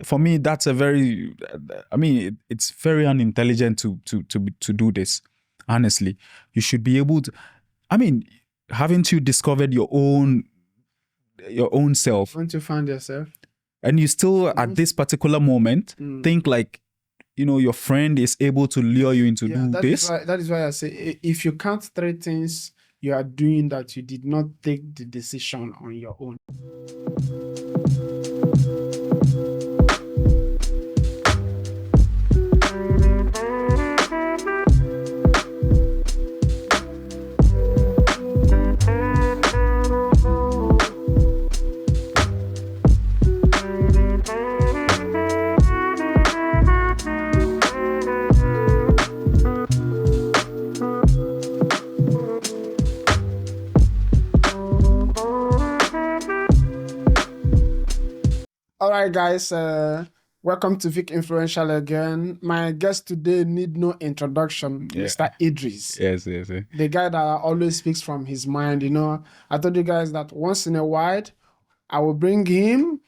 for me, that's it's very unintelligent to do this. Honestly, you should be able to. Haven't you discovered your own self? Once you find yourself, and you still at this particular moment think like, your friend is able to lure you into this. That is why I say, if you count 3 things you are doing that you did not take the decision on your own. All right, guys, welcome to Vic Influential again. My guest today need no introduction, Mr. Idris. Yes. The guy that always speaks from his mind. I told you guys that once in a while, I will bring him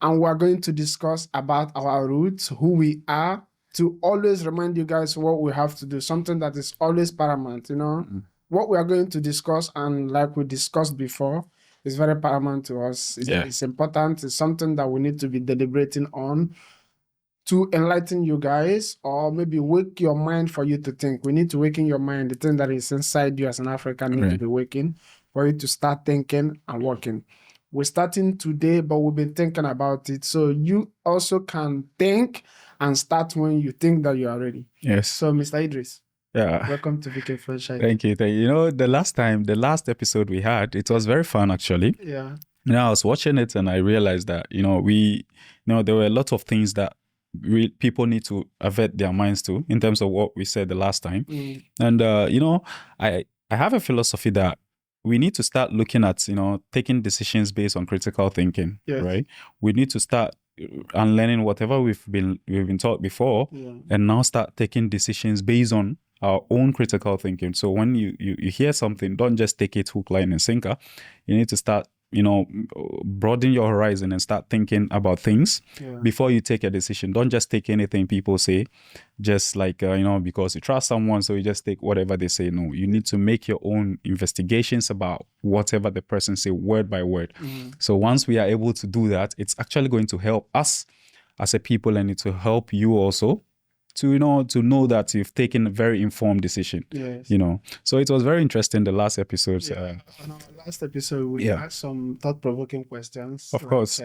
and we're going to discuss about our roots, who we are, to always remind you guys what we have to do, something that is always paramount, What we are going to discuss, and like we discussed before, is very paramount to us. It's important. It's something that we need to be deliberating on to enlighten you guys, or maybe wake your mind for you to think. We need to waken your mind. The thing that is inside you as an African needs to be waking for you to start thinking and working. We're starting today, but we've been thinking about it. So you also can think and start when you think that you are ready. Yes. So, Mr. Idris. Yeah. Welcome to VK Franchise. Thank you. The last episode we had, it was very fun actually. Yeah. I was watching it and I realized that, there were a lot of things that people need to avert their minds to in terms of what we said the last time. And, I have a philosophy that we need to start looking at, taking decisions based on critical thinking, right? We need to start unlearning whatever we've been taught before and now start taking decisions based on our own critical thinking. So when you hear something, don't just take it hook, line, and sinker. You need to start, broaden your horizon and start thinking about things before you take a decision. Don't just take anything people say, just like, because you trust someone, so you just take whatever they say. No, you need to make your own investigations about whatever the person say word by word. So once we are able to do that, it's actually going to help us as a people, and it will help you also to know that you've taken a very informed decision. Yes. So it was very interesting, the last episode. On our last episode, we had some thought-provoking questions. Of course.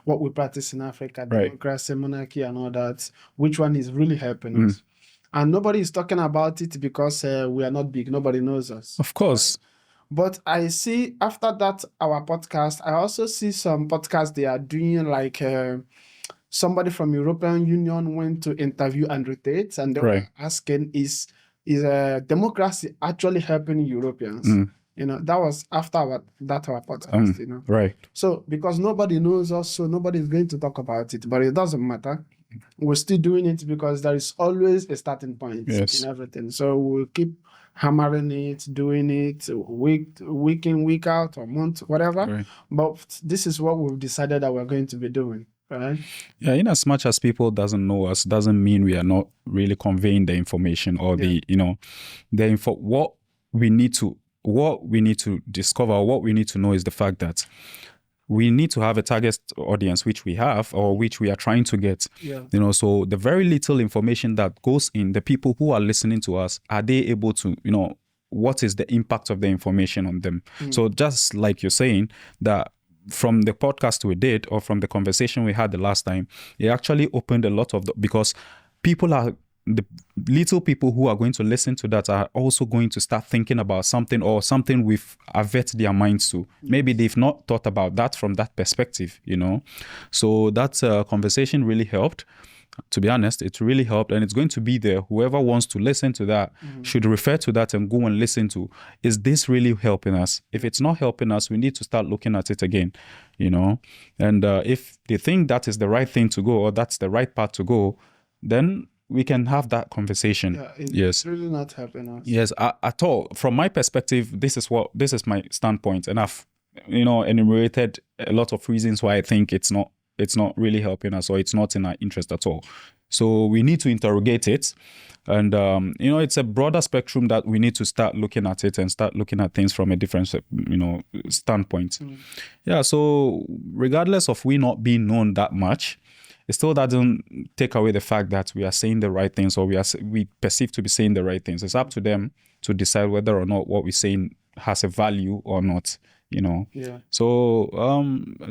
What we practice in Africa, democracy, monarchy, and all that. Which one is really helping us? And nobody is talking about it because we are not big. Nobody knows us. Of course. Right? But I see after that, our podcast, I also see some podcasts they are doing like... somebody from European Union went to interview Andrew Tate, and they were asking, is democracy actually helping Europeans? That was after our podcast, Right. So because nobody knows us, so nobody is going to talk about it, but it doesn't matter. We're still doing it because there is always a starting point in everything. So we'll keep hammering it, doing it week in, week out, or month, whatever. Right. But this is what we've decided that we're going to be doing. Right. Yeah, in as much as people doesn't know us, doesn't mean we are not really conveying the information or what we need to discover, what we need to know is the fact that we need to have a target audience, which we have, or which we are trying to get. So the very little information that goes in, the people who are listening to us, are they able to, what is the impact of the information on them? So just like you're saying, that from the podcast we did, or from the conversation we had the last time, it actually opened a lot of because the little people who are going to listen to that are also going to start thinking about something, or something we've avert their minds to. Maybe they've not thought about that from that perspective, So that conversation really helped. To be honest, it really helped, and it's going to be there. Whoever wants to listen to that should refer to that and go and listen to, is this really helping us? If it's not helping us, we need to start looking at it again, And if they think that is the right thing to go, or that's the right path to go, then we can have that conversation. It's really not helping us. Yes, at all. From my perspective, this is my standpoint, and I've enumerated a lot of reasons why I think it's not it's not really helping us, or it's not in our interest at all. So we need to interrogate it. And, it's a broader spectrum that we need to start looking at it and start looking at things from a different, standpoint. Yeah, so regardless of we not being known that much, it still doesn't take away the fact that we are saying the right things, or we perceive to be saying the right things. It's up to them to decide whether or not what we're saying has a value or not, Yeah. So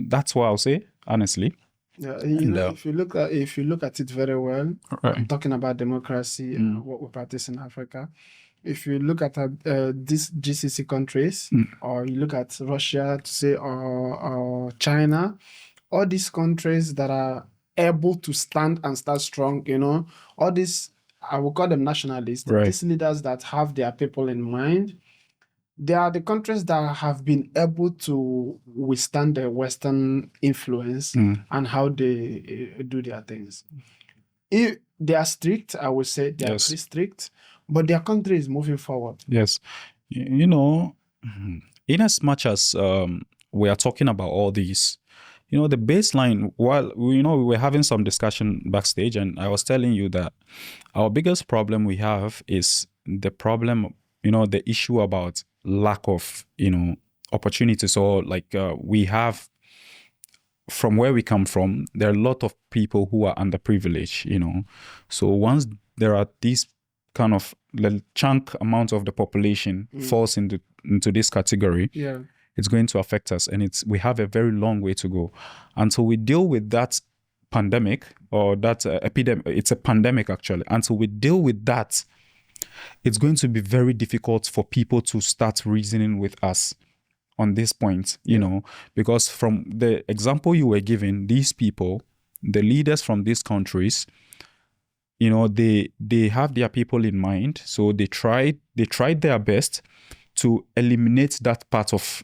that's what I'll say, honestly. Yeah, if you look at it very well, right. talking about democracy and what we practice in Africa, if you look at these GCC countries, or you look at Russia, to say, or China, all these countries that are able to stand and start strong, all these, I will call them nationalists, Right. these leaders that have their people in mind, they are the countries that have been able to withstand the Western influence and how they do their things. If they are strict, I would say they are very strict, but their country is moving forward. Yes. In as much as we are talking about all these, the baseline, while we were having some discussion backstage, and I was telling you that our biggest problem we have is the problem, the issue about lack of, opportunities, or we have, from where we come from, there are a lot of people who are underprivileged, So once there are these kind of the chunk amount of the population falls into this category, it's going to affect us, and we have a very long way to go until we deal with that pandemic, or that epidemic. It's a pandemic, actually. Until we deal with that, it's going to be very difficult for people to start reasoning with us on this point, because from the example you were giving, these people, the leaders from these countries, they have their people in mind. So they tried their best to eliminate that part of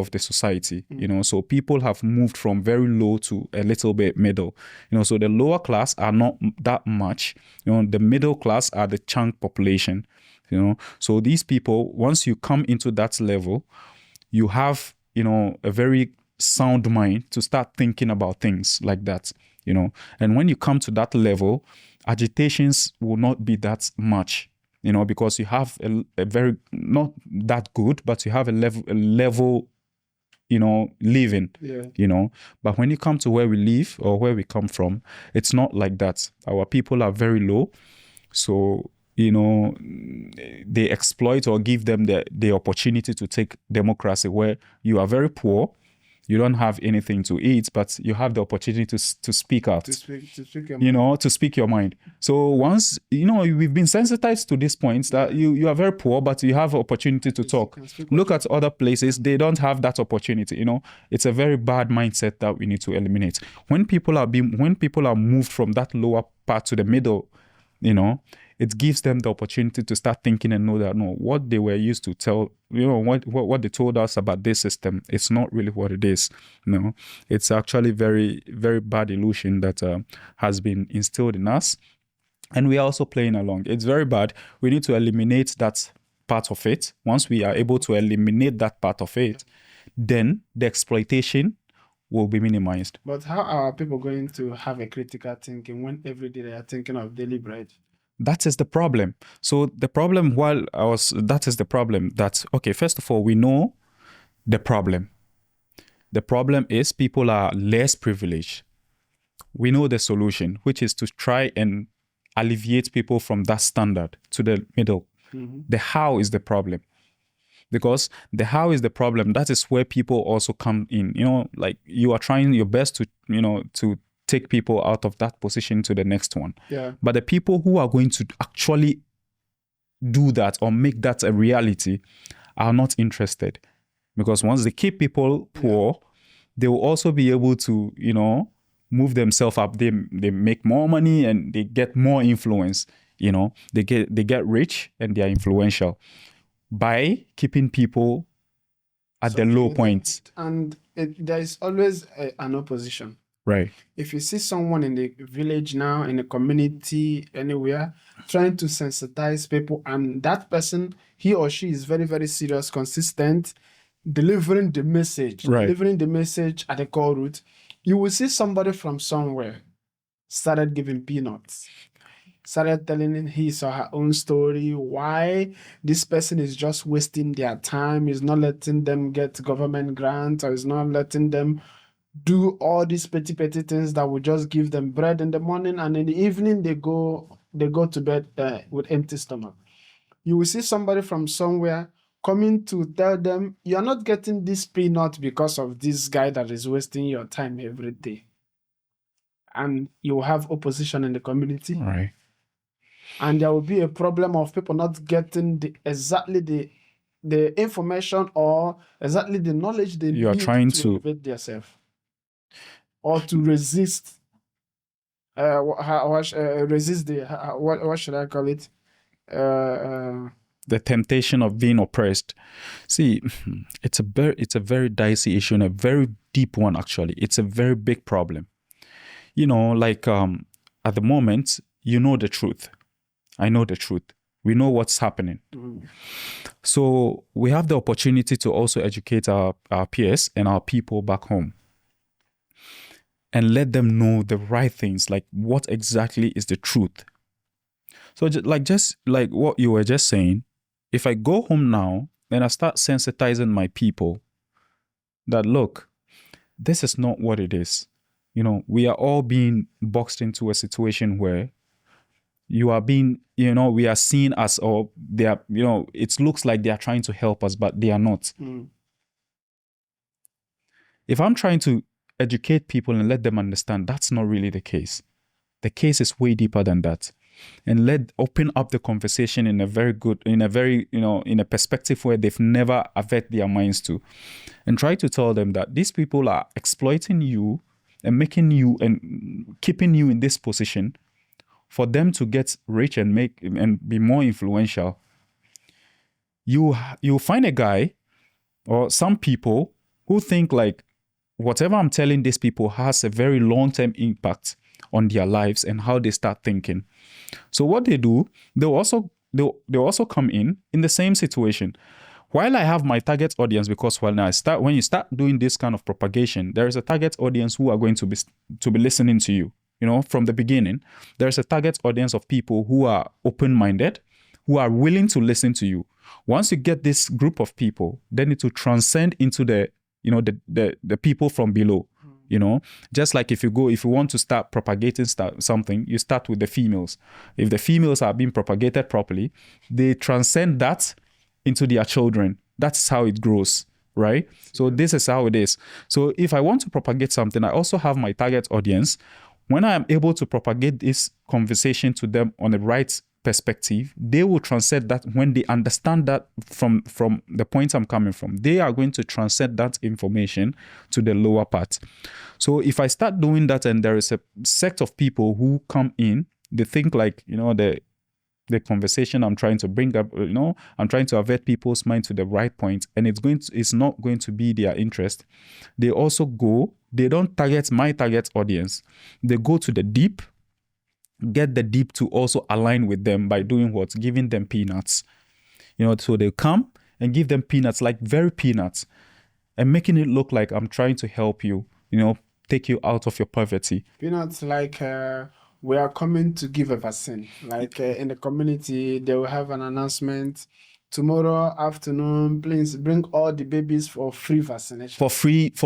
the society, so people have moved from very low to a little bit middle, so the lower class are not that much, the middle class are the chunk population, so these people, once you come into that level, you have, a very sound mind to start thinking about things like that, and when you come to that level, agitations will not be that much, because you have a very, not that good, but you have a level, living, but when you come to where we live or where we come from, it's not like that. Our people are very low. So, they exploit or give them the opportunity to take democracy, where you are very poor, you don't have anything to eat, but you have the opportunity to speak out, to speak your mind. To speak your mind. So once, we've been sensitized to this point that you are very poor, but you have opportunity to talk. Look at other places, they don't have that opportunity. It's a very bad mindset that we need to eliminate. When people are moved from that lower part to the middle, it gives them the opportunity to start thinking and know that, no, what they were used to tell, what they told us about this system, it's not really what it is. It's actually very, very bad illusion that has been instilled in us. And we are also playing along. It's very bad. We need to eliminate that part of it. Once we are able to eliminate that part of it, then the exploitation will be minimized. But how are people going to have a critical thinking when every day they are thinking of daily bread? That is the problem. So the problem, that is the problem that, okay, first of all, we know the problem. The problem is people are less privileged. We know the solution, which is to try and alleviate people from that standard to the middle. The how is the problem. Because the how is the problem, that is where people also come in. You are trying your best to, to take people out of that position to the next one. Yeah. But the people who are going to actually do that or make that a reality are not interested. Because once they keep people poor, they will also be able to, move themselves up. They make more money and they get more influence. They get rich and they are influential by keeping people at the low point. And there is always an opposition. Right. If you see someone in the village now, in a community, anywhere, trying to sensitize people, and that person, he or she is very, very serious, consistent, delivering the message at the core root, You will see somebody from somewhere started giving peanuts, started telling his or her own story, why this person is just wasting their time, is not letting them get government grants, or is not letting them do all these petty things that will just give them bread in the morning, and in the evening they go to bed with empty stomach. You will see somebody from somewhere coming to tell them, you're not getting this peanut because of this guy that is wasting your time every day. And you will have opposition in the community. Right. And there will be a problem of people not getting exactly the information or exactly the knowledge they You are need trying to to elevate themselves or to resist. Resist the what should I call it? The temptation of being oppressed. See, it's a very dicey issue and a very deep one. Actually, it's a very big problem. You know, like at the moment, you know the truth. I know the truth. We know what's happening. So we have the opportunity to also educate our peers and our people back home and let them know the right things, like what exactly is the truth. So just like what you were just saying, if I go home now and I start sensitizing my people that, look, this is not what it is. You know, we are all being boxed into a situation where you are being, you know, we are seen as, or they are, you know, it looks like they are trying to help us, but they are not. If I'm trying to educate people and let them understand, that's not really the case. The case is way deeper than that. And open up the conversation in a very, you know, in a perspective where they've never averted their minds to. And try to tell them that these people are exploiting you and making you and keeping you in this position for them to get rich and be more influential. You find a guy or some people who think like whatever I'm telling these people has a very long-term impact on their lives and how they start thinking. So what they do, they'll also come in the same situation. While I have my target audience, because when you start doing this kind of propagation, there is a target audience who are going to be listening to you. You know, from the beginning, there's a target audience of people who are open-minded, who are willing to listen to you. Once you get this group of people, then it will transcend into the people from below. You know, just like if you want to start propagating something, you start with the females. If the females are being propagated properly, they transcend that into their children. That's how it grows, right? So this is how it is. So if I want to propagate something, I also have my target audience. When I am able to propagate this conversation to them on the right perspective, they will transcend that. When they understand that from the point I'm coming from, they are going to transcend that information to the lower part. So if I start doing that and there is a sect of people who come in, they think like, you know, the conversation I'm trying to bring up, you know, I'm trying to avert people's mind to the right point, and it's not going to be their interest. They don't target my target audience. They go to the deep, get the deep to also align with them by doing what? Giving them peanuts. You know, so they come and give them peanuts, like very peanuts, and making it look like I'm trying to help you, you know, take you out of your poverty. Peanuts like we are coming to give a vaccine. Like in the community, they will have an announcement. Tomorrow afternoon, please bring all the babies for free vaccination. For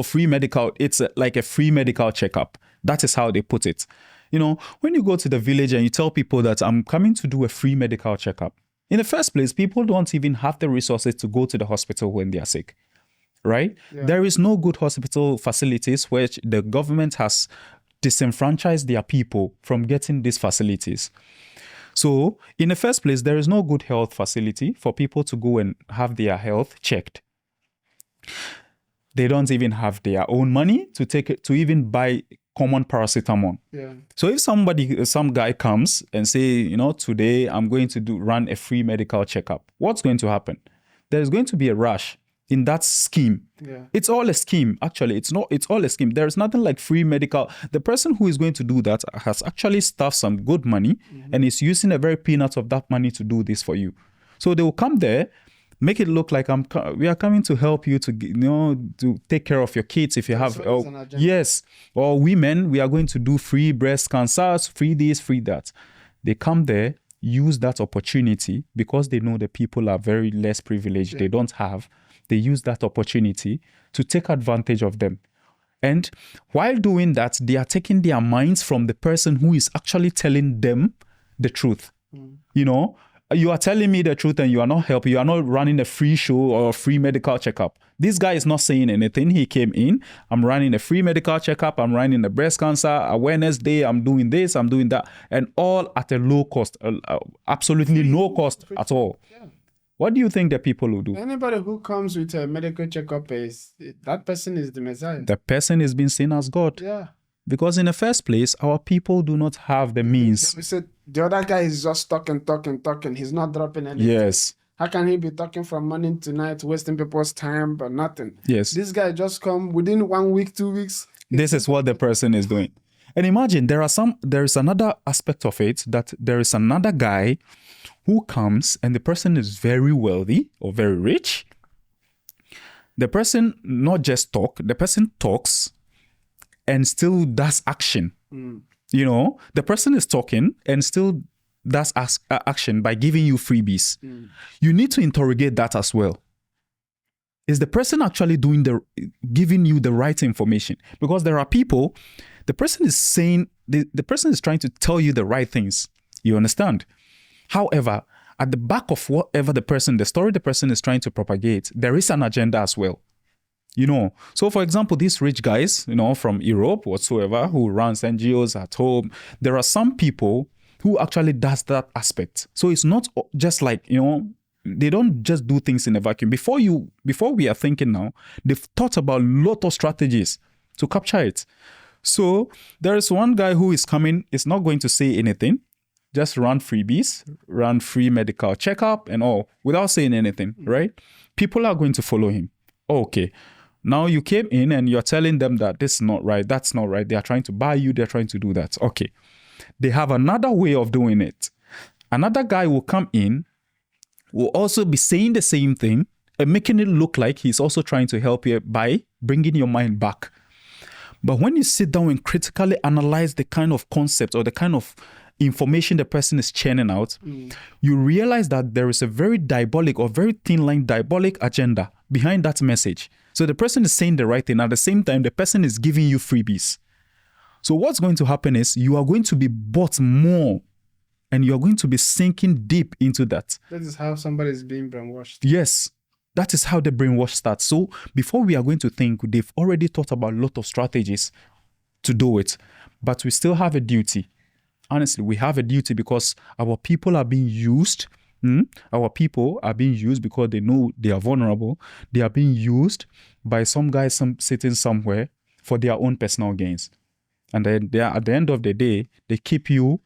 free medical, it's like a free medical checkup. That is how they put it. You know, when you go to the village and you tell people that I'm coming to do a free medical checkup, in the first place, people don't even have the resources to go to the hospital when they are sick, right? Yeah. There is no good hospital facilities where the government has disenfranchised their people from getting these facilities. So in the first place, there is no good health facility for people to go and have their health checked. They don't even have their own money to even buy common paracetamol. Yeah. So if some guy comes and say, you know, today I'm going to run a free medical checkup, what's going to happen? There's going to be a rush in that scheme. Yeah. It's all a scheme. Actually, it's all a scheme. There's nothing like free medical. The person who is going to do that has actually stuffed some good money and is using a very peanut of that money to do this for you. So they will come there, Make it look like we are coming to help you to, to take care of your kids if you have. Yes. Or women, we are going to do free breast cancer, free this, free that. They come there, use that opportunity because they know the people are very less privileged. Yeah. They don't have. They use that opportunity to take advantage of them. And while doing that, they are taking their minds from the person who is actually telling them the truth. You are telling me the truth and you are not helping. You are not running a free show or a free medical checkup. This guy is not saying anything. He came in. I'm running a free medical checkup. I'm running a breast cancer awareness day. I'm doing this. I'm doing that. And all at a low cost, absolutely no cost at all. Yeah. What do you think the people will do? Anybody who comes with a medical checkup, that person is the Messiah. The person is being seen as God. Yeah. Because in the first place, our people do not have the means. We said the other guy is just talking. He's not dropping anything. Yes. How can he be talking from morning to night, wasting people's time, but nothing? Yes. This guy just come within 1 week, 2 weeks. This is what the person is doing. And imagine there is another aspect of it, that there is another guy who comes and the person is very wealthy or very rich. The person not just talk, the person talks and still does action. The person is talking and still does action by giving you freebies. You need to interrogate that as well. Is the person actually giving you the right information? Because there are people, the person is saying, the person is trying to tell you the right things. You understand? However, at the back of the story the person is trying to propagate, there is an agenda as well. So for example, these rich guys, from Europe, whatsoever, who runs NGOs at home, there are some people who actually does that aspect. So it's not just like, they don't just do things in a vacuum. Before we are thinking now, they've thought about a lot of strategies to capture it. So there is one guy who is coming, is not going to say anything, just run freebies, run free medical checkup and all, without saying anything, right? People are going to follow him. Okay. Now you came in and you're telling them that this is not right, that's not right. They are trying to buy you, they're trying to do that. Okay. They have another way of doing it. Another guy will come in, will also be saying the same thing and making it look like he's also trying to help you by bringing your mind back. But when you sit down and critically analyze the kind of concept or the kind of information the person is churning out, you realize that there is a very diabolic or very thin line diabolic agenda behind that message. So the person is saying the right thing. At the same time, the person is giving you freebies. So what's going to happen is you are going to be bought more and you are going to be sinking deep into that. That is how somebody is being brainwashed. Yes. That is how the brainwash starts. So before we are going to think, they've already thought about a lot of strategies to do it. But we still have a duty. Honestly, we have a duty because our people are being used. Our people are being used because they know they are vulnerable. They are being used by some guys sitting somewhere for their own personal gains. And then at the end of the day, they keep you,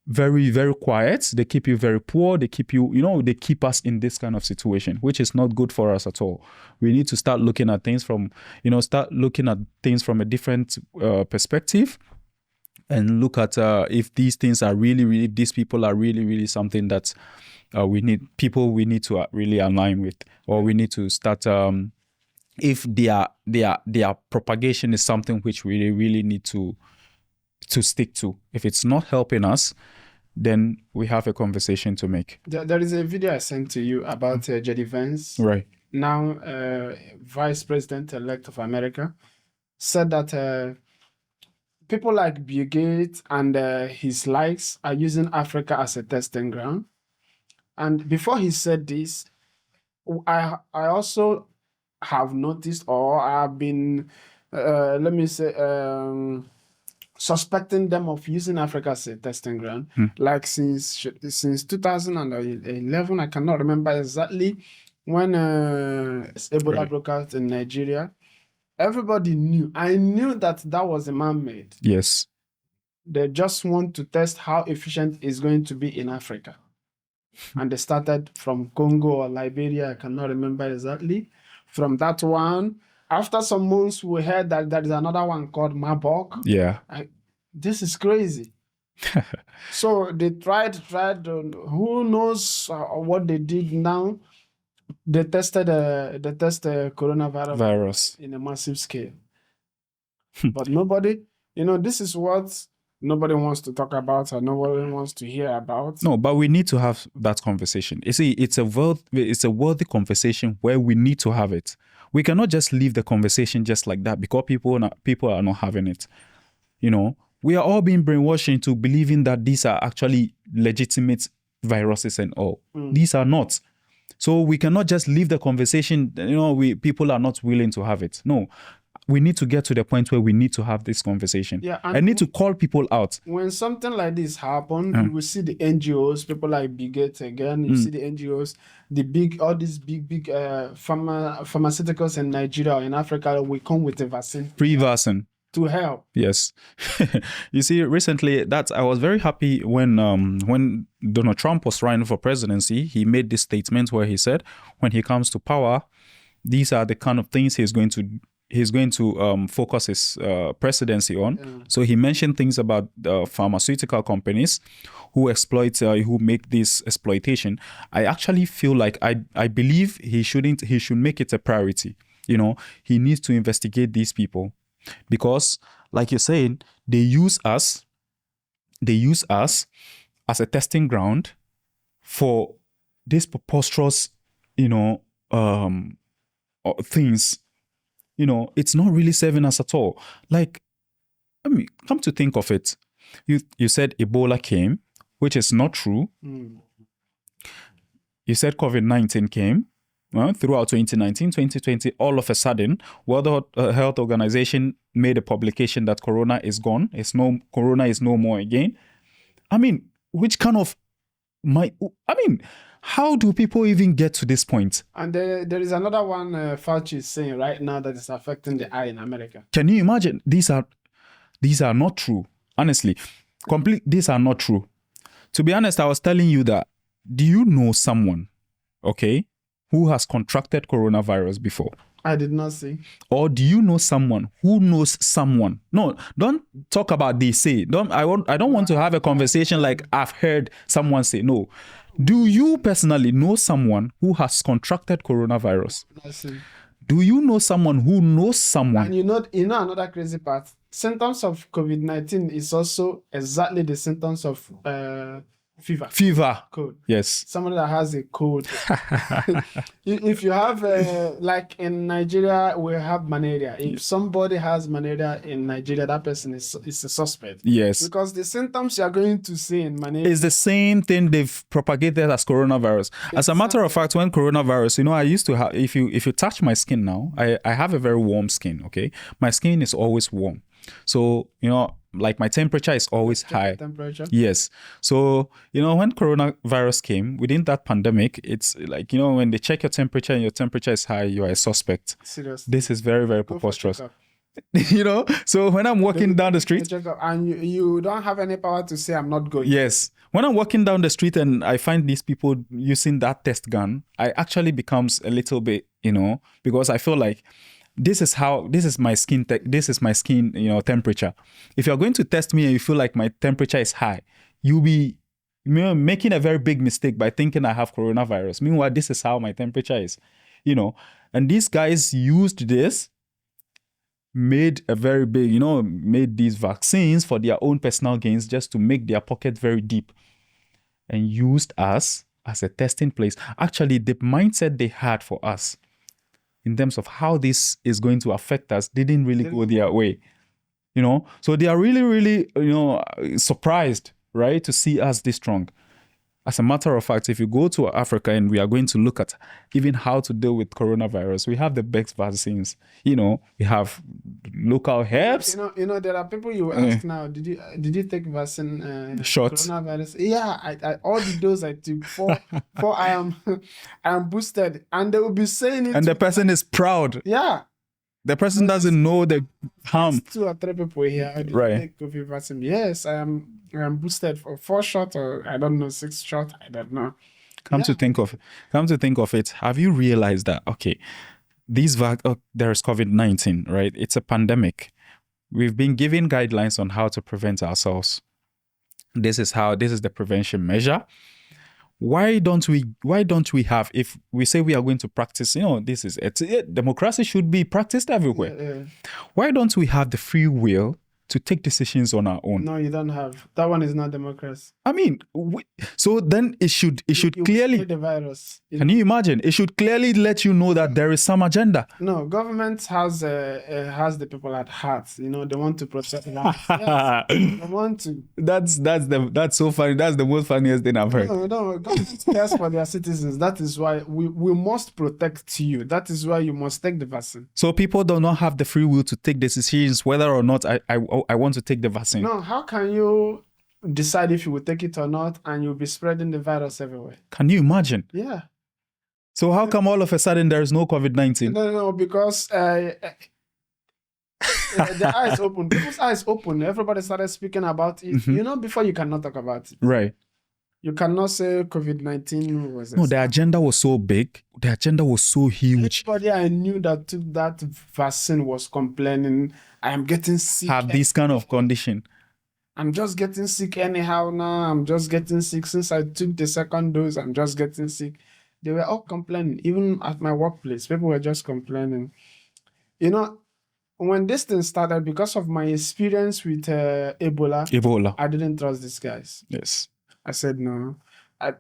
very, very quiet. They keep you very poor. They keep you, they keep us in this kind of situation, which is not good for us at all. We need to start looking at things from, a different perspective. And look at if these things are really, these people are really something that we need to really align with, or we need to start. If their propagation is something which we really need to stick to. If it's not helping us, then we have a conversation to make. There is a video I sent to you about J.D. Vance, right now Vice President-elect of America, said that. People like Bill Gates and his likes are using Africa as a testing ground. And before he said this, I also have noticed, or I've been, suspecting them of using Africa as a testing ground. Like since 2011, I cannot remember exactly when Ebola broke out in Nigeria. Everybody knew. I knew that was a man-made. Yes. They just want to test how efficient it's going to be in Africa. And they started from Congo or Liberia. I cannot remember exactly. From that one, after some months, we heard that there is another one called Marburg. Yeah. This is crazy. So they tried. Who knows what they did now? They tested coronavirus Virus. in a massive scale, but nobody, this is what nobody wants to talk about and nobody wants to hear about. No, but we need to have that conversation. You see, it's a worthy conversation where we need to have it. We cannot just leave the conversation just like that because people are not having it. We are all being brainwashed into believing that these are actually legitimate viruses and all. These are not. So we cannot just leave the conversation. People are not willing to have it. No, we need to get to the point where we need to have this conversation. Yeah, I need to call people out. When something like this happens, you will see the NGOs, people like Bill Gates again. You see the NGOs, all these big pharmaceuticals in Nigeria or in Africa will come with a vaccine. Free vaccine. To help. Yes. You see, recently I was very happy when Donald Trump was running for presidency. He made this statement where he said, when he comes to power, these are the kind of things he's going to focus his presidency on. Yeah. So he mentioned things about pharmaceutical companies who who make this exploitation. I actually feel like I believe he should make it a priority. He needs to investigate these people. Because, like you're saying, they use us as a testing ground for these preposterous, things. It's not really serving us at all. Like, come to think of it, you said Ebola came, which is not true. You said COVID-19 came. Throughout 2019, 2020, all of a sudden, World Health Organization made a publication that Corona is gone. Corona is no more again. Which kind of how do people even get to this point? And there is another one Fauci is saying right now that is affecting the eye in America. Can you imagine? These are not true. Honestly, these are not true. To be honest, I was telling you that. Do you know someone, who has contracted coronavirus before? I did not see. Or do you know someone who knows someone? No, don't talk about they say. I don't want to have a conversation like I've heard someone say. No. Do you personally know someone who has contracted coronavirus? Do you know someone who knows someone? And you know another crazy part. Symptoms of COVID-19 is also exactly the symptoms of fever. Cold. Yes. Somebody that has a cold. If you have, like in Nigeria, we have malaria. If somebody has malaria in Nigeria, that person is a suspect. Yes. Because the symptoms you are going to see in malaria is the same thing they've propagated as coronavirus. As a matter of fact, when coronavirus, I used to have, if you touch my skin now, I have a very warm skin, okay? My skin is always warm. So, like my temperature is always high. Temperature? Yes. So, when coronavirus came, within that pandemic, it's like, when they check your temperature and your temperature is high, you are a suspect. Seriously. This is very, very preposterous. So when I'm walking down the street. And you don't have any power to say I'm not going. Yes. When I'm walking down the street and I find these people using that test gun, I actually becomes a little bit, because I feel like, this is my skin temperature. If you're going to test me and you feel like my temperature is high, you'll be making a very big mistake by thinking I have coronavirus. Meanwhile, this is how my temperature is, and these guys used this, made a very big, made these vaccines for their own personal gains just to make their pocket very deep, and used us as a testing place. Actually, the mindset they had for us in terms of how this is going to affect us didn't really go their way, So they are really, really, surprised, right, to see us this strong. As a matter of fact, if you go to Africa and we are going to look at even how to deal with coronavirus, we have the best vaccines. We have local herbs. There are people you ask now, did you take vaccine? Shots. Coronavirus? Yeah, I all the doses I took for I am boosted, and they will be saying it. And the person is proud. Yeah. The person doesn't know the harm. 2 or 3 people here. Right. Take COVID vaccine. Yes, I am boosted for 4 shots or I don't know 6 shots. I don't know. Come to think of it, have you realized that there is COVID-19, right? It's a pandemic. We've been given guidelines on how to prevent ourselves. This is the prevention measure. Why don't we have, if we say we are going to practice, democracy should be practiced everywhere. Yeah. Why don't we have the free will to take decisions on our own? No, you don't have. That one is not democracy. I mean, so then it should clearly. The virus. Can you imagine? It should clearly let you know that there is some agenda. No, government has the people at heart. They want to protect lives. Yes, they want to. That's so funny. That's the most funniest thing I've heard. No, government cares for their citizens. That is why we must protect you. That is why you must take the vaccine. So people do not have the free will to take decisions whether or not I want to take the vaccine. No, how can you decide if you will take it or not, and you'll be spreading the virus everywhere? Can you imagine? Yeah. So how come all of a sudden there is no COVID-19? No, because the eyes open. People's eyes open. Everybody started speaking about it. Mm-hmm. Before you cannot talk about it. Right. You cannot say COVID-19 was... No, the agenda was so big. The agenda was so huge. Everybody I knew that took that vaccine was complaining, I am getting sick. Have this kind of condition. I'm just getting sick anyhow now. I'm just getting sick. Since I took the second dose, I'm just getting sick. They were all complaining. Even at my workplace, people were just complaining. When this thing started, because of my experience with Ebola, I didn't trust these guys. Yes. I said, no.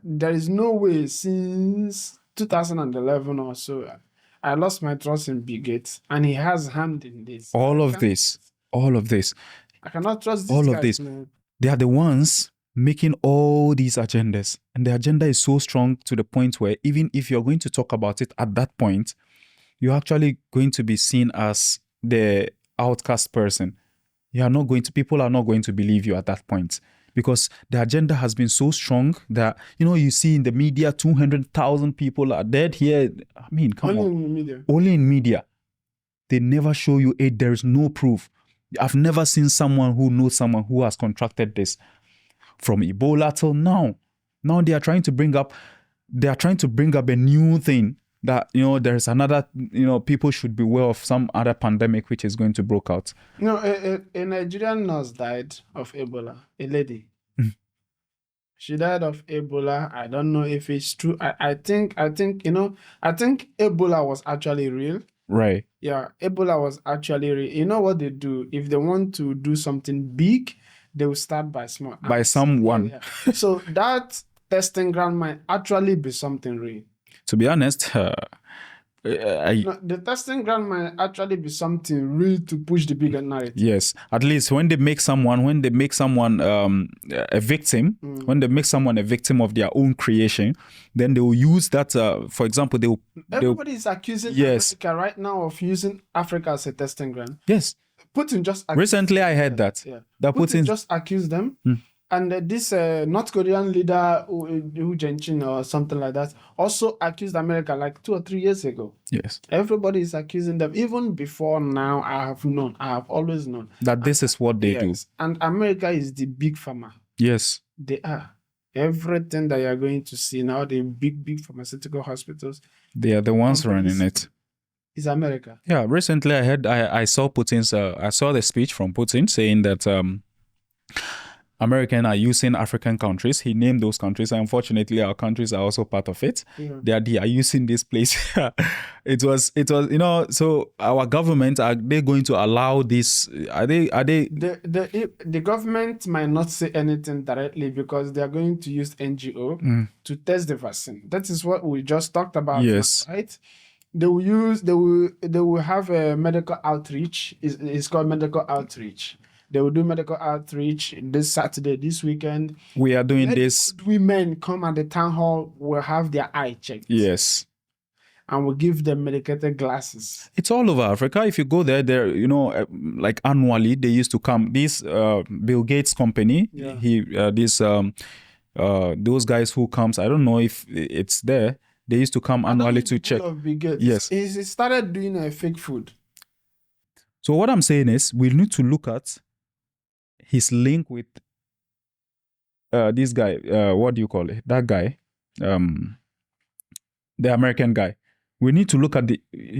There is no way. Since 2011 or so, I lost my trust in Bill Gates, and he has hand in this. All of this. I cannot trust these guys, man. They are the ones making all these agendas. And the agenda is so strong to the point where even if you're going to talk about it at that point, you're actually going to be seen as the outcast person. People are not going to believe you at that point, because the agenda has been so strong that, you see in the media, 200,000 people are dead here. I mean, come on. In media. Only in media. They never show you it. There is no proof. I've never seen someone who knows someone who has contracted this. From Ebola till now. Now they are trying to bring up a new thing that, there's another, people should be aware of some other pandemic which is going to break out. A Nigerian nurse died of Ebola, a lady. She died of Ebola. I don't know if it's true. I think Ebola was actually real. Right. Yeah, Ebola was actually real. You know what they do? If they want to do something big, they will start by small. By someone. Yeah. So that testing ground might actually be something real. To be honest, the testing ground might actually be something real to push the bigger narrative. Yes, at least when they make someone a victim, when they make someone a victim of their own creation, then they will use that. For example, everybody is accusing America right now of using Africa as a testing ground. Yes, Putin just recently I heard that. Yeah. That Putin just accused them. And this North Korean leader, Hu Jin or something like that, also accused America like 2 or 3 years ago. Yes. Everybody is accusing them. Even before now, I have always known. That this is what they do. And America is the big pharma. Yes. They are. Everything that you're going to see now, the big pharmaceutical hospitals. They are the ones running it. Is America. Yeah. Recently I saw I saw the speech from Putin saying that Americans are using African countries. He named those countries. Unfortunately, our countries are also part of it. Yeah. They are using this place. It was, so our government, are they going to allow this? The government might not say anything directly because they are going to use NGO to test the vaccine. That is what we just talked about. Yes. Now, right? They will have a medical outreach. It's called medical outreach. They will do medical outreach this Saturday, this weekend. We are doing this. Women come at the town hall, will have their eye checked. Yes. And we'll give them medicated glasses. It's all over Africa. If you go there, like annually, they used to come. This Bill Gates company, those guys who comes, I don't know if it's there. They used to come annually to check. Yes. He started doing a fake food. So what I'm saying is, we need to look at his link with this guy. What do you call it? That guy, the American guy. We need to look at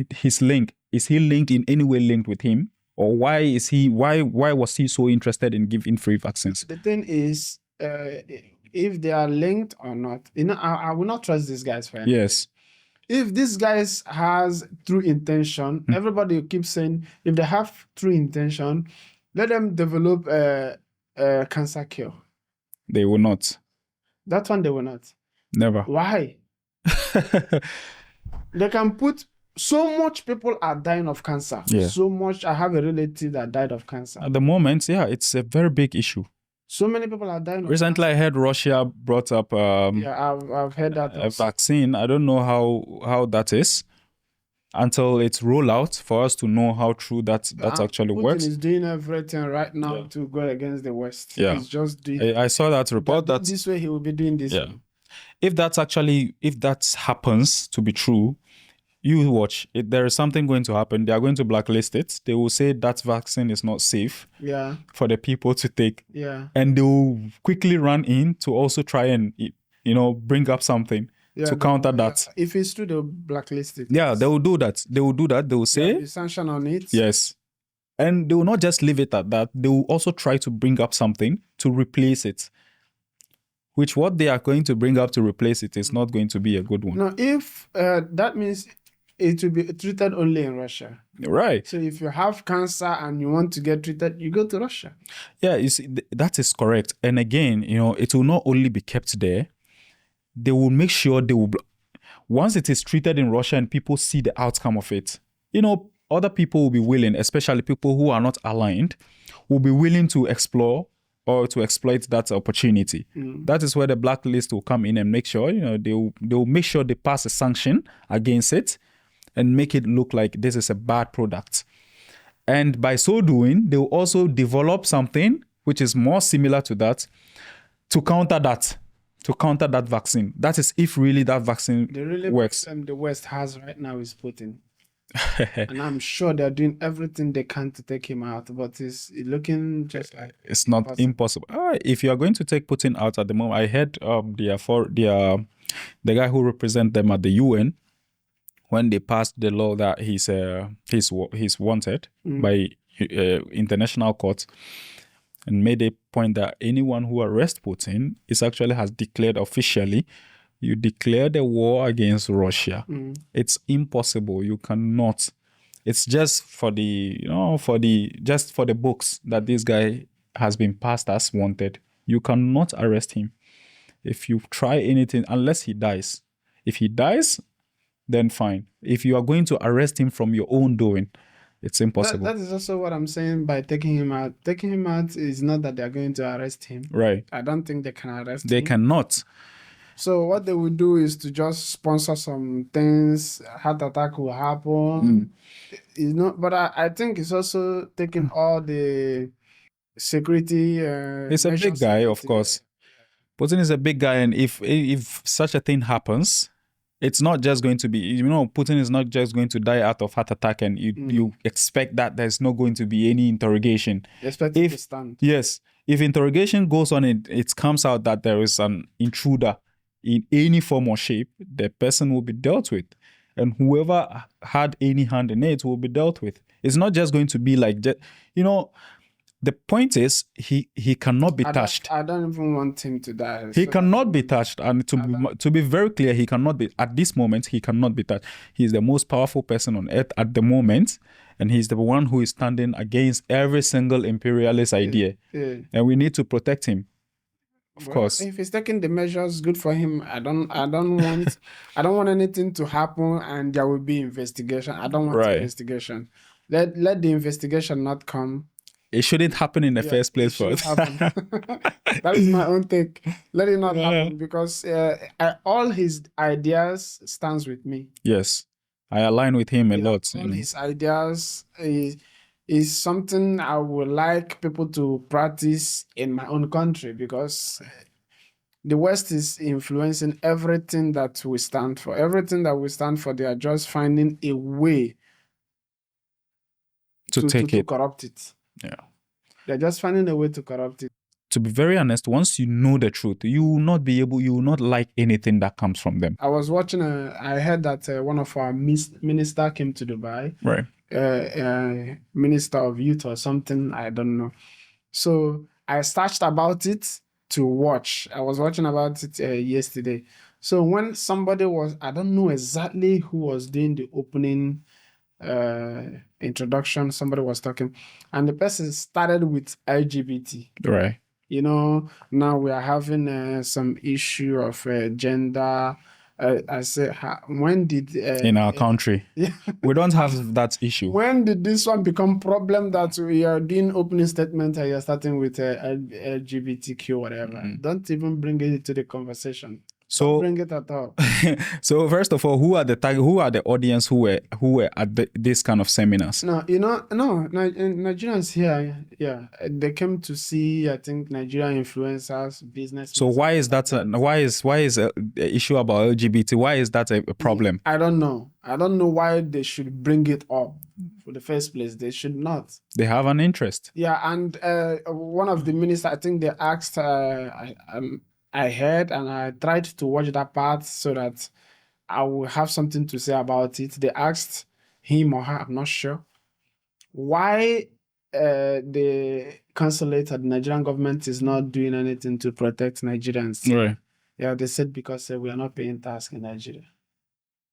his link. Is he linked in any way linked with him, or why was he so interested in giving free vaccines? The thing is, if they are linked or not. I will not trust these guys for anything. Yes. If these guys has true intention, everybody keeps saying if they have true intention, let them develop a cancer cure. They will not. That one they will not. Never. Why? They can put so much people are dying of cancer. Yeah. So much. I have a relative that died of cancer. At the moment, yeah, it's a very big issue. So many people are dying of Recently, cancer. I heard Russia brought up I've heard that a also. vaccine. I don't know how that is until it's roll out for us to know how true that actually Putin works. is doing everything right now to go against the West. Yeah. He's just doing. I saw that report that this way he will be doing this. Yeah. If that happens to be true, you watch. There is something going to happen. They are going to blacklist it. They will say that vaccine is not safe for the people to take. Yeah. And they will quickly run in to also try and, bring up something to counter that. If it's true, they'll blacklist it. Yeah, they will do that. They will say... There'll be sanction on it. Yes. And they will not just leave it at that. They will also try to bring up something to replace it. Which what they are going to bring up to replace it is not going to be a good one. No, if that means it will be treated only in Russia. Right. So if you have cancer and you want to get treated, you go to Russia. Yeah, you see, that is correct. And again, it will not only be kept there. They will make sure they will... Once it is treated in Russia and people see the outcome of it, other people will be willing, especially people who are not aligned, will be willing to explore or to exploit that opportunity. That is where the blacklist will come in and make sure, they will make sure they pass a sanction against it and make it look like this is a bad product. And by so doing, they will also develop something which is more similar to that to counter that vaccine. That is if really that vaccine works. The West has right now is Putin. And I'm sure they're doing everything they can to take him out, but it's looking just like it's not impossible. If you are going to take Putin out at the moment, I heard the guy who represents them at the UN, when they passed the law that he's wanted by international court, and made a point that anyone who arrests Putin has declared officially, you declare the war against Russia. It's impossible. You cannot. It's just for the books that this guy has been passed as wanted. You cannot arrest him if you try anything unless he dies. If he dies, then fine. If you are going to arrest him from your own doing, it's impossible. That is also what I'm saying by taking him out. Taking him out is not that they're going to arrest him. Right. I don't think they can arrest him. They cannot. So what they will do is to just sponsor some things. Heart attack will happen. But I think it's also taking all the security. It's a big guy, of course. Putin is a big guy, and if such a thing happens, it's not just going to be, Putin is not just going to die out of heart attack and you expect that there's not going to be any interrogation. Expect it to stand. Yes. If interrogation goes on, it comes out that there is an intruder in any form or shape, the person will be dealt with. And whoever had any hand in it will be dealt with. It's not just going to be like, the point is, he cannot be touched. I don't even want him to die. He cannot be touched. And to be very clear, he cannot be, at this moment, he cannot be touched. He is the most powerful person on earth at the moment. And he's the one who is standing against every single imperialist idea. And we need to protect him. Of course. If he's taking the measures, good for him. I don't want anything to happen and there will be investigation. I don't want investigation. Let the investigation not come. It shouldn't happen in the first place first. That is my own take. Let it not happen because all his ideas stands with me. Yes. I align with him a lot. All his ideas is something I would like people to practice in my own country because the West is influencing everything that we stand for. Everything that we stand for, they are just finding a way to corrupt it. Yeah. They're just finding a way to corrupt it. To be very honest, once you know the truth, you will not like anything that comes from them. I was watching, I heard that one of our minister came to Dubai. Right. Minister of Youth or something, I don't know. So I searched about it to watch. I was watching about it yesterday. So when somebody was, I don't know exactly who was doing the opening introduction, somebody was talking, and the person started with LGBT. Right. You know, now we are having some issue of gender. I say, when did In our country, yeah, we don't have that issue. when did this one become problem that we are doing opening statement and you're starting with LGBTQ whatever? Don't even bring it into the conversation. Don't So bring it at all. so first of all, who are the audience who were at this kind of seminars? No, Nigerians here, yeah, they came to see, I think, Nigerian influencers, business. So why is that? Why is the issue about LGBT? Why is that a problem? I don't know. I don't know why they should bring it up for the first place. They should not. They have an interest. Yeah, and one of the ministers, I think they asked. I heard and I tried to watch that part so that I will have something to say about it. They asked him or her, I'm not sure, why the consulate or the Nigerian government is not doing anything to protect Nigerians. Right. Yeah, they said because we are not paying tax in Nigeria.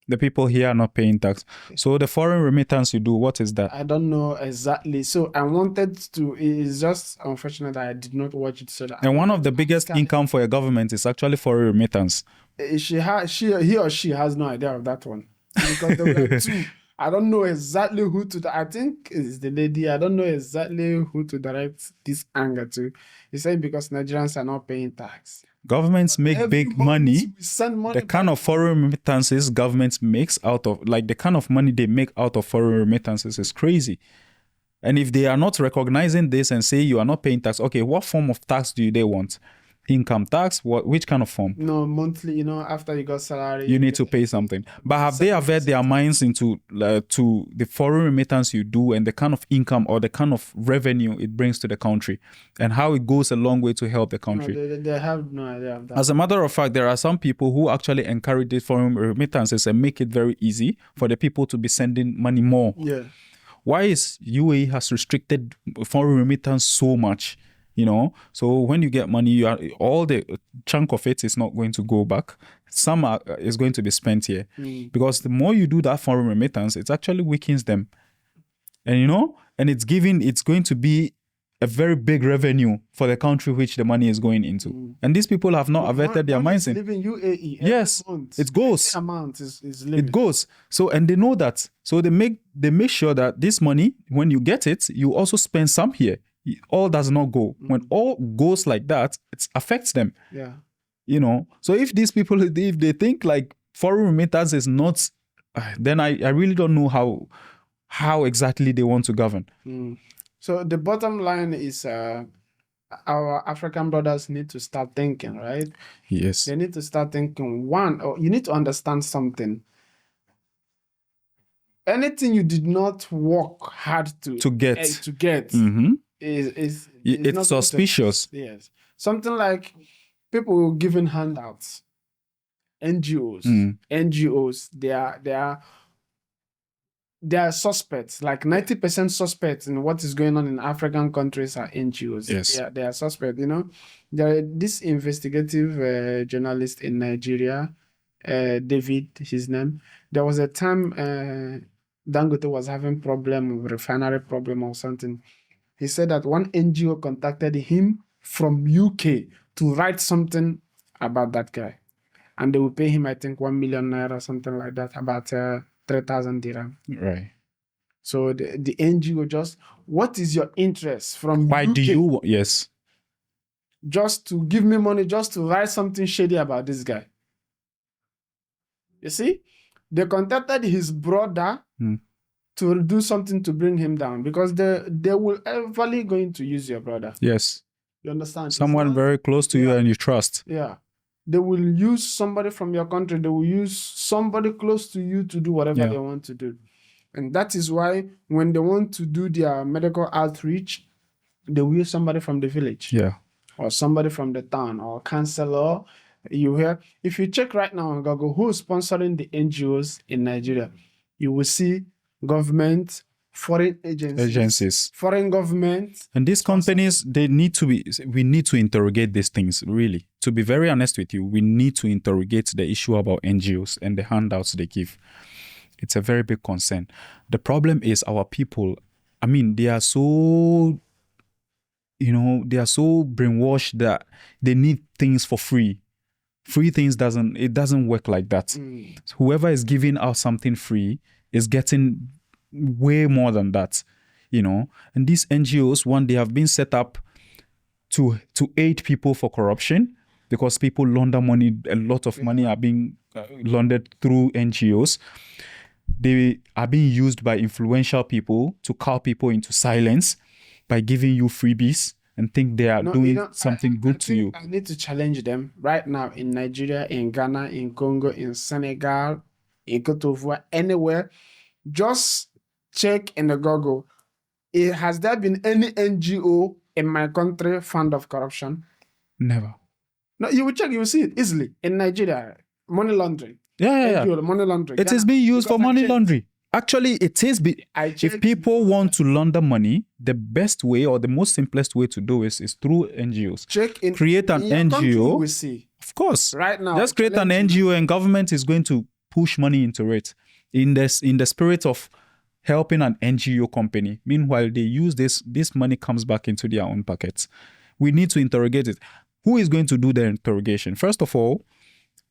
The people here are not paying tax. So the foreign remittance you do, what is that? I don't know exactly. So I wanted to. It's just unfortunate that I did not watch it. So that And one of the biggest income for a government is actually foreign remittance. He or she has no idea of that one because there were two. I don't know exactly who to. I think it's the lady. I don't know exactly who to direct this anger to. He's saying because Nigerians are not paying tax. Governments make Every big month money. we send money The kind of foreign remittances governments makes out of, like the kind of money they make out of foreign remittances is crazy. And if they are not recognizing this and say you are not paying tax, okay, what form of tax do they want? Income tax? Which kind of form? No, monthly, after you got salary. You need to pay something. But have they averted their minds into to the foreign remittance you do and the kind of income or the kind of revenue it brings to the country and how it goes a long way to help the country? No, they have no idea of that. As a matter of fact, there are some people who actually encourage these foreign remittances and make it very easy for the people to be sending money more. Yeah. Why is UAE has restricted foreign remittance so much? So when you get money, all the chunk of it is not going to go back. Some is going to be spent here because the more you do that foreign remittance, it actually weakens them. And and it's going to be a very big revenue for the country which the money is going into. And these people have not averted their minds in. Living UAE. Yes, it goes. The amount is living. It goes. So and they know that. So they make sure that this money, when you get it, you also spend some here. All does not go. When all goes like that, it affects them. Yeah. So if these people, if they think like foreign remittance is not, then I really don't know how exactly they want to govern. So the bottom line is our African brothers need to start thinking, right? Yes. They need to start thinking. You need to understand something. Anything you did not work hard to get, Mm-hmm. is it's suspicious. Yes. Something like people giving handouts. NGOs, they are suspects. Like 90% suspects in what is going on in African countries are NGOs. Yes. They are suspects, this investigative journalist in Nigeria, David, his name. There was a time Dangote was having refinery problem or something. He said that one NGO contacted him from UK to write something about that guy. And they will pay him, I think, 1 million naira, something like that, about 3,000 dirham. Right. So the NGO just, what is your interest from Why UK? do you, yes. Just to give me money, just to write something shady about this guy. You see? They contacted his brother to do something to bring him down because they will eventually going to use your brother. Yes. You understand? Someone very close to you and you trust. Yeah. They will use somebody from your country. They will use somebody close to you to do whatever they want to do. And that is why when they want to do their medical outreach, they will use somebody from the village. Yeah. Or somebody from the town or councillor. You hear? If you check right now on Google who is sponsoring the NGOs in Nigeria, you will see government, foreign agencies, foreign governments. And these companies, we need to interrogate these things, really. To be very honest with you, we need to interrogate the issue about NGOs and the handouts they give. It's a very big concern. The problem is our people, I mean, they are so, they are so brainwashed that they need things for free. Free things doesn't work like that. Whoever is giving out something free is getting way more than that, And these NGOs, they have been set up to aid people for corruption, because people launder money. A lot of money are being laundered through NGOs. They are being used by influential people to cow people into silence by giving you freebies and think they are doing something good to you. I need to challenge them right now in Nigeria, in Ghana, in Congo, in Senegal, in Cote d'Ivoire, anywhere. Just check in the Google. Has there been any NGO in my country found of corruption? Never. No, you will check, you will see it easily. In Nigeria, money laundering. Yeah. NGO, money laundering. It is being used for money laundering. Actually, it is. If people want to launder money, the best way or the most simplest way to do it is through NGOs. Create an NGO. We see. Of course. Right now. Just create an NGO and government is going to push money into it in the spirit of helping an NGO company. Meanwhile, they use this money comes back into their own pockets. We need to interrogate it. Who is going to do the interrogation? First of all,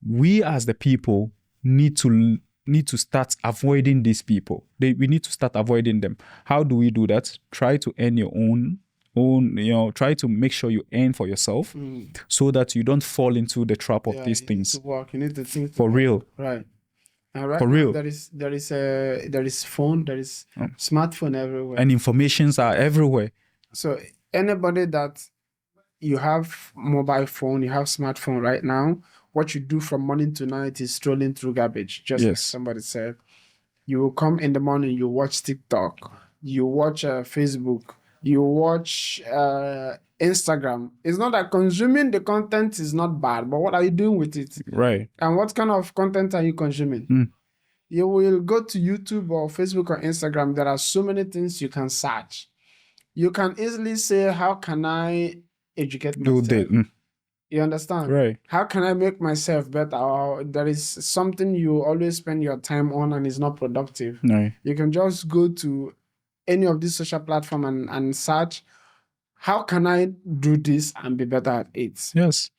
we as the people need to start avoiding these people. We need to start avoiding them. How do we do that? Try to earn your own, try to make sure you earn for yourself so that you don't fall into the trap of these things. You need to work. You need to think for real. Right. And right for real. There is phone, there is smartphone everywhere. And informations are everywhere. So anybody that you have mobile phone, you have smartphone right now, what you do from morning to night is strolling through garbage. Just like somebody said. You will come in the morning, you watch TikTok, you watch Facebook, you watch Instagram. It's not that consuming the content is not bad, but what are you doing with it? Right. And what kind of content are you consuming? You will go to YouTube or Facebook or Instagram. There are so many things you can search. You can easily say, how can I educate myself? You understand? Right. How can I make myself better? Or there is something you always spend your time on and is not productive. Right. You can just go to any of these social platforms and search, how can I do this and be better at it? Yes.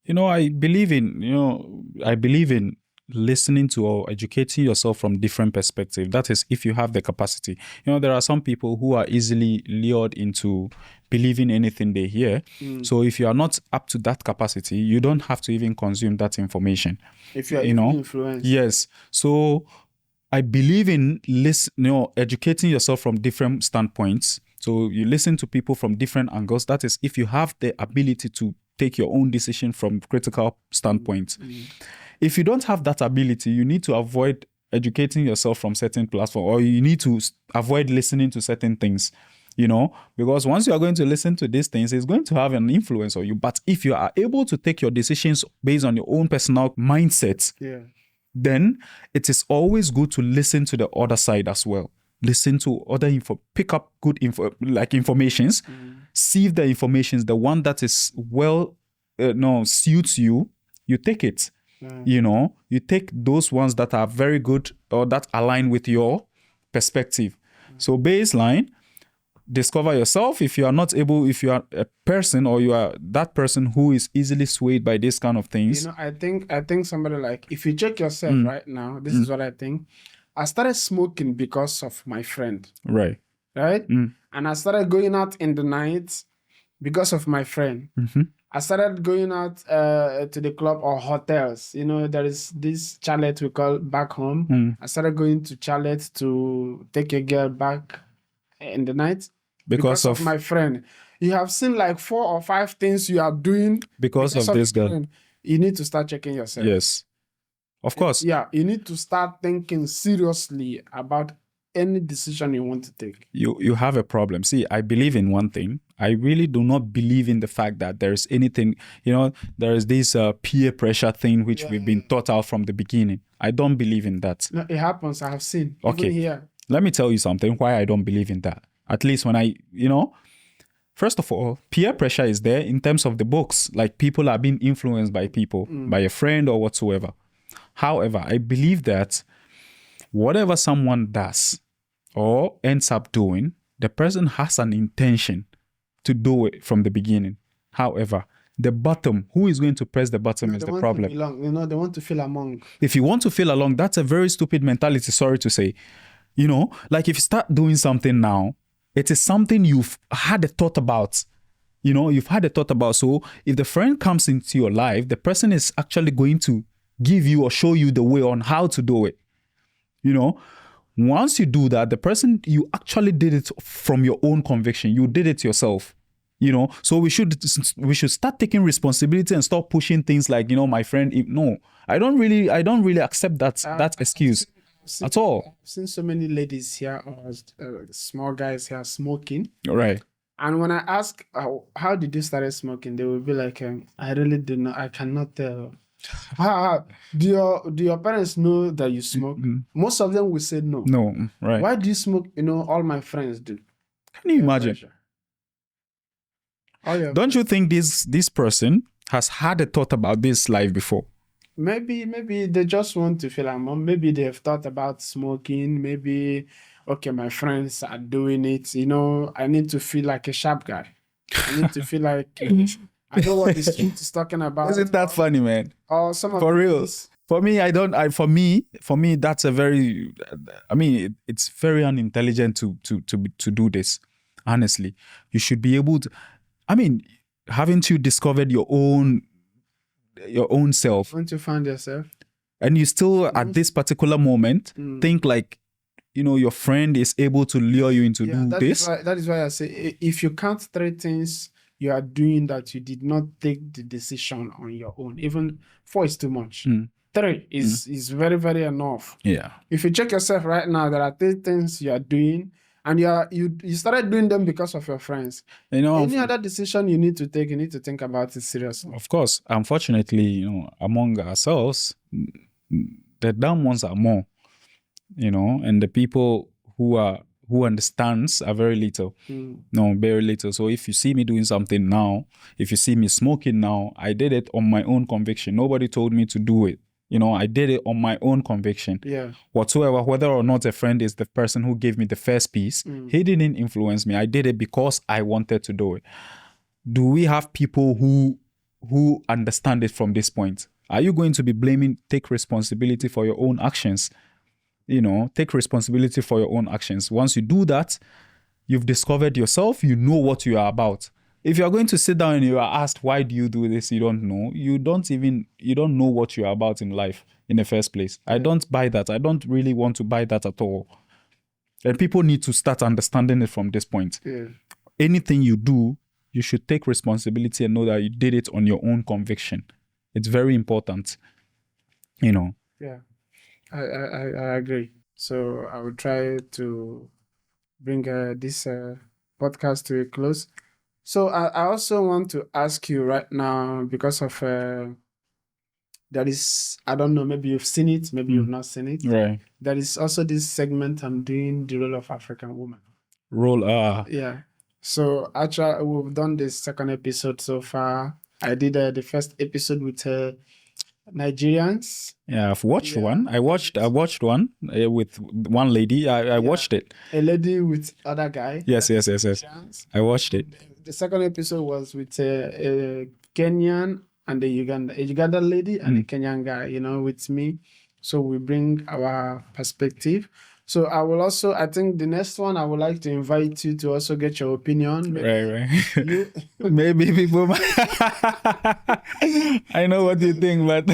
I believe in listening to or educating yourself from different perspectives. That is, if you have the capacity. There are some people who are easily lured into believing anything they hear. So if you are not up to that capacity, you don't have to even consume that information. If you are influenced. Yes. So I believe in educating yourself from different standpoints. So you listen to people from different angles. That is, if you have the ability to take your own decision from critical standpoints. If you don't have that ability, you need to avoid educating yourself from certain platforms, or you need to avoid listening to certain things, because once you are going to listen to these things, it's going to have an influence on you. But if you are able to take your decisions based on your own personal mindset, then it is always good to listen to the other side as well. Listen to other pick up good informations, see if the information is the one that is suits you, you take it. You take those ones that are very good or that align with your perspective. So baseline, discover yourself. If you are a person or you are that person who is easily swayed by this kind of things. I think somebody like, if you check yourself right now, this is what I think. I started smoking because of my friend. Right. And I started going out in the night because of my friend. I started going out to the club or hotels. There is this chalet we call back home. I started going to chalet to take a girl back in the night because of my friend. You have seen like 4 or 5 things you are doing because of this girl. Friend. You need to start checking yourself. Yes. Of course. Yeah, you need to start thinking seriously about any decision you want to take. You have a problem. See, I believe in one thing. I really do not believe in the fact that there is anything, there is this peer pressure thing which we've been taught out from the beginning. I don't believe in that. No, it happens. I have seen. Okay. Even here. Let me tell you something why I don't believe in that. At least when first of all, peer pressure is there in terms of the books. Like people are being influenced by people, by a friend or whatsoever. However, I believe that whatever someone does or ends up doing, the person has an intention to do it from the beginning. However, the bottom, who is going to press the bottom is the problem. They want to feel among. If you want to feel along, that's a very stupid mentality, sorry to say. Like if you start doing something now, it is something you've had a thought about. You've had a thought about. So if the friend comes into your life, the person is actually going to give you or show you the way on how to do it. Once you do that, the person, you actually did it from your own conviction. You did it yourself. So we should start taking responsibility and stop pushing things like, my friend. No, I don't really accept that excuse at all. I've seen so many ladies here or small guys here smoking. Right. And when I ask, how did you start smoking? They will be like, I really do not, I cannot tell. Do your parents know that you smoke? Mm-hmm. Most of them will say no. No, right. Why do you smoke? All my friends do. Can you imagine? Don't you think this person has had a thought about this life before? Maybe they just want to feel among. Maybe they've thought about smoking. Maybe, okay, my friends are doing it. I need to feel like a sharp guy. I need to feel like I know what the street is talking about. Isn't that funny, man? Or some of for real. For me, for me, that's a very. It's very unintelligent to do this. Honestly, you should be able to. Haven't you discovered your own self? Once you find yourself, and you still at this particular moment think like, your friend is able to lure you into this. That is why I say, if you count 3 things you are doing that you did not take the decision on your own, even 4 is too much. 3 is very, very enough. Yeah. If you check yourself right now, there are 3 things you are doing. And you started doing them because of your friends. Any other decision you need to take, you need to think about it seriously. Of course. Unfortunately, among ourselves, the dumb ones are more, and the people who understands are very little. No, very little. So if you see me doing something now, if you see me smoking now, I did it on my own conviction. Nobody told me to do it. I did it on my own conviction. Yeah. Whatsoever, whether or not a friend is the person who gave me the first piece, he didn't influence me. I did it because I wanted to do it. Do we have people who understand it from this point? Are you going to be take responsibility for your own actions? Take responsibility for your own actions. Once you do that, you've discovered yourself, you know what you are about. If you are going to sit down and you are asked, why do you do this? You don't know. You don't know what you are about in life in the first place. I don't buy that. I don't really want to buy that at all. And people need to start understanding it from this point. Yeah. Anything you do, you should take responsibility and know that you did it on your own conviction. It's very important. Yeah, I agree. So I will try to bring this podcast to a close. So I also want to ask you right now, because of there is, I don't know, maybe you've seen it, maybe you've not seen it. Right. There is also this segment I'm doing, the role of African woman. Yeah. So actually, we've done the 2nd episode so far. I did the first episode with Nigerians. Yeah, I've watched one. I watched one with one lady. I watched it. A lady with other guy. Yes. I watched it. The 2nd episode was with a Kenyan and a Uganda lady and a Kenyan guy, with me. So we bring our perspective. So I think the next one, I would like to invite you to also get your opinion. Right. Maybe people I know what you think, but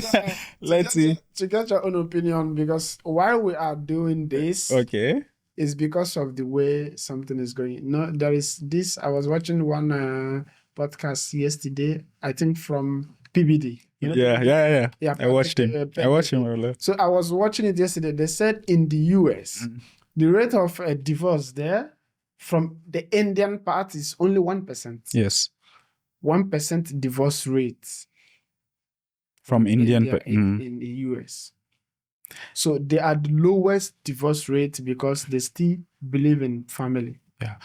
let's see. To get your own opinion, because why we are doing this is because of the way something is going. There is this, I was watching one podcast yesterday, I think from PBD. Yeah. I watched him. So I was watching it yesterday. They said in the US, the rate of divorce there from the Indian part is only 1%. Yes. 1% divorce rate from Indian in the US. So they are the lowest divorce rate because they still believe in family. Yeah.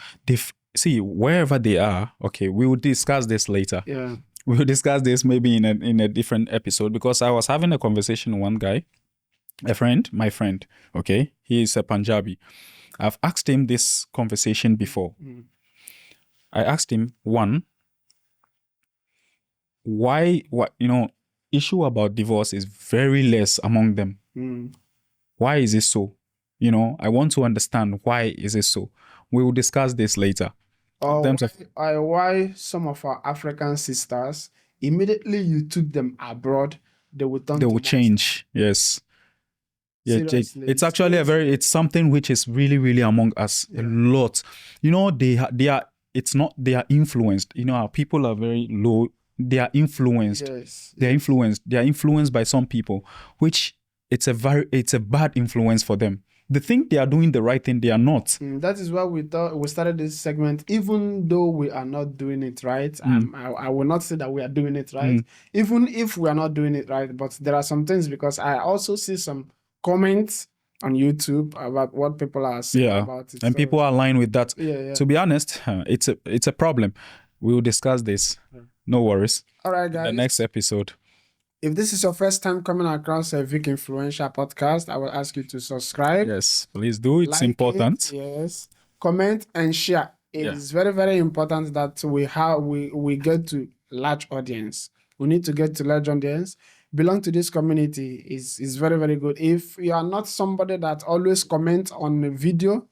See, wherever they are, okay, we will discuss this later. Yeah. We will discuss this maybe in a different episode, because I was having a conversation with one guy, my friend, okay? He is a Punjabi. I've asked him this conversation before. I asked him, one, why, issue about divorce is very less among them. Why is it so? I want to understand why is it so. We will discuss this later. Why some of our African sisters, immediately you took them abroad, they will change. Yes. Yeah, seriously. it's actually it's something which is really, really among us a lot. They are influenced. Our people are very low. They are influenced. Yes. They are influenced. They are influenced by some people, which it's a bad influence for them. They think they are doing the right thing. They are not. That is why we started this segment, even though we are not doing it right. I will not say that we are doing it right, even if we are not doing it right. But there are some things, because I also see some comments on YouTube about what people are saying about it. And people are aligned with that. Yeah. To be honest, it's a problem. We will discuss this. No worries. All right, guys. The next episode. If this is your first time coming across a Vic Influential podcast, I will ask you to subscribe. Yes, please do. It's important. Yes. Comment and share. It is very, very important that we get to large audience. We need to get to large audience. Belong to this community is very, very good. If you are not somebody that always comment on the video,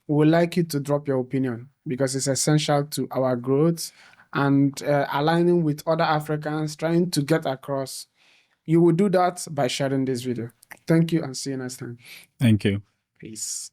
we would like you to drop your opinion, because it's essential to our growth and aligning with other Africans, trying to get across. You will do that by sharing this video. Thank you, and see you next time. Thank you. Peace.